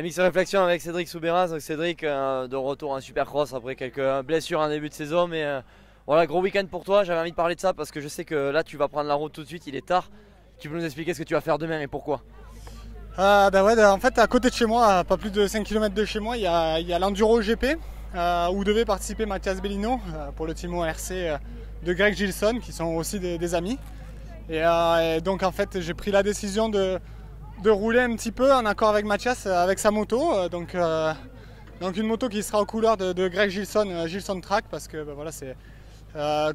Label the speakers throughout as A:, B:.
A: MX Réflexion avec Cédric Soubeyras. Donc Cédric de retour en Supercross après quelques blessures en début de saison. Mais voilà, gros week-end pour toi. J'avais envie de parler de ça parce que je sais que là tu vas prendre la route tout de suite, il est tard. Tu peux nous expliquer ce que tu vas faire demain et pourquoi?
B: En fait, à côté de chez moi, à pas plus de 5 km de chez moi, il y a l'Enduro GP où devait participer Mathias Bellino pour le team ORC de Greg Gilson qui sont aussi des amis. Et donc en fait j'ai pris la décision de rouler un petit peu en accord avec Mathias avec sa moto. Donc une moto qui sera aux couleurs de Greg Gilson, Gilson Track, parce que voilà, c'est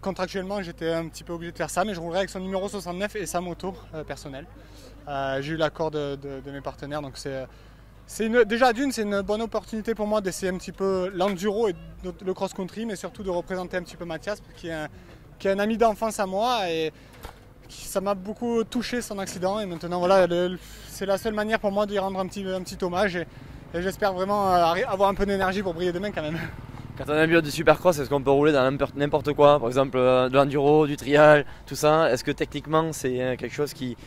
B: contractuellement j'étais un petit peu obligé de faire ça, mais je roulerai avec son numéro 69 et sa moto personnelle. J'ai eu l'accord de mes partenaires, donc déjà d'une, c'est une bonne opportunité pour moi d'essayer un petit peu l'enduro et le cross-country, mais surtout de représenter un petit peu Mathias, qui est un ami d'enfance à moi, et ça m'a beaucoup touché son accident, et maintenant voilà, c'est la seule manière pour moi d'y rendre un petit hommage, et j'espère vraiment avoir un peu d'énergie pour briller demain quand même.
A: Quand on a un pilote de Supercross, est-ce qu'on peut rouler dans n'importe quoi? Par exemple de l'enduro, du trial, tout ça. Est-ce que techniquement c'est quelque chose qui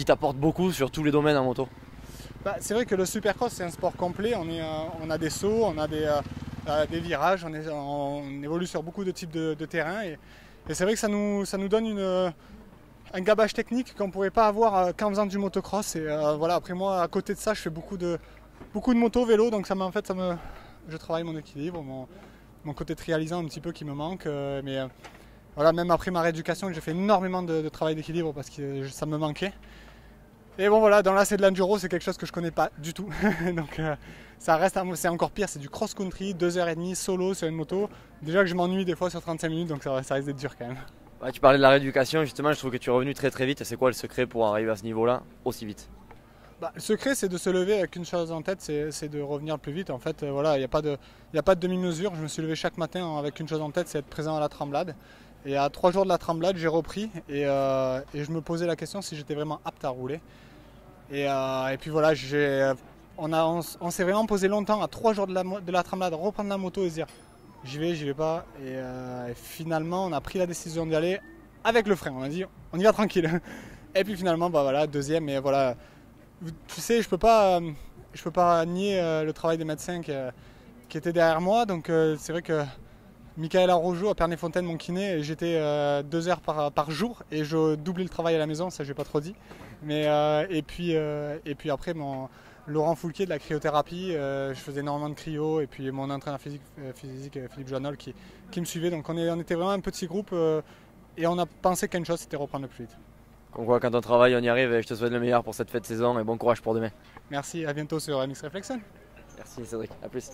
A: t'apporte beaucoup sur tous les domaines en moto?
B: C'est vrai que le Supercross c'est un sport complet, on a des sauts, on a des virages, on évolue sur beaucoup de types de terrain, et c'est vrai que ça nous donne un gabage technique qu'on ne pourrait pas avoir qu'en faisant du motocross. Et voilà, après moi, à côté de ça, je fais beaucoup de moto, vélo, donc je travaille mon équilibre, mon côté trialisant un petit peu qui me manque. Voilà, même après ma rééducation, j'ai fait énormément de travail d'équilibre parce que ça me manquait. Et bon voilà, dans c'est de l'enduro, c'est quelque chose que je connais pas du tout. Donc c'est encore pire, c'est du cross-country, 2h30 solo sur une moto. Déjà que je m'ennuie des fois sur 35 minutes, donc ça risque d'être dur quand même.
A: Ouais, tu parlais de la rééducation, justement, je trouve que tu es revenu très très vite. C'est quoi le secret pour arriver à ce niveau-là aussi vite?
B: Le secret, c'est de se lever avec une chose en tête, c'est de revenir le plus vite. En fait, voilà, il n'y a pas de demi-mesure. Je me suis levé chaque matin avec une chose en tête, c'est être présent à la Tremblade. Et à 3 jours de la Tremblade, j'ai repris, et je me posais la question si j'étais vraiment apte à rouler. Et puis voilà, on s'est vraiment posé longtemps à 3 jours de la Tremblade, reprendre la moto et se dire j'y vais pas. Et finalement, on a pris la décision d'y aller avec le frein. On a dit on y va tranquille. Et puis finalement, voilà, deuxième. Et voilà, tu sais, je peux pas nier le travail des médecins qui étaient derrière moi. Donc c'est vrai que Michael Arrojo à Pernay-Fontaine, mon kiné, et j'étais 2 heures par jour, et je doublais le travail à la maison, ça j'ai pas trop dit. Mais et puis après Laurent Foulquier de la cryothérapie, je faisais énormément de cryo, et puis mon entraîneur physique Philippe Joannol qui me suivait. Donc on était vraiment un petit groupe, et on a pensé qu'une chose, c'était reprendre le plus vite.
A: Comme quoi, quand on travaille, on y arrive, et je te souhaite le meilleur pour cette fête de saison et bon courage pour demain.
B: Merci, à bientôt sur MX Reflection.
A: Merci Cédric, à plus.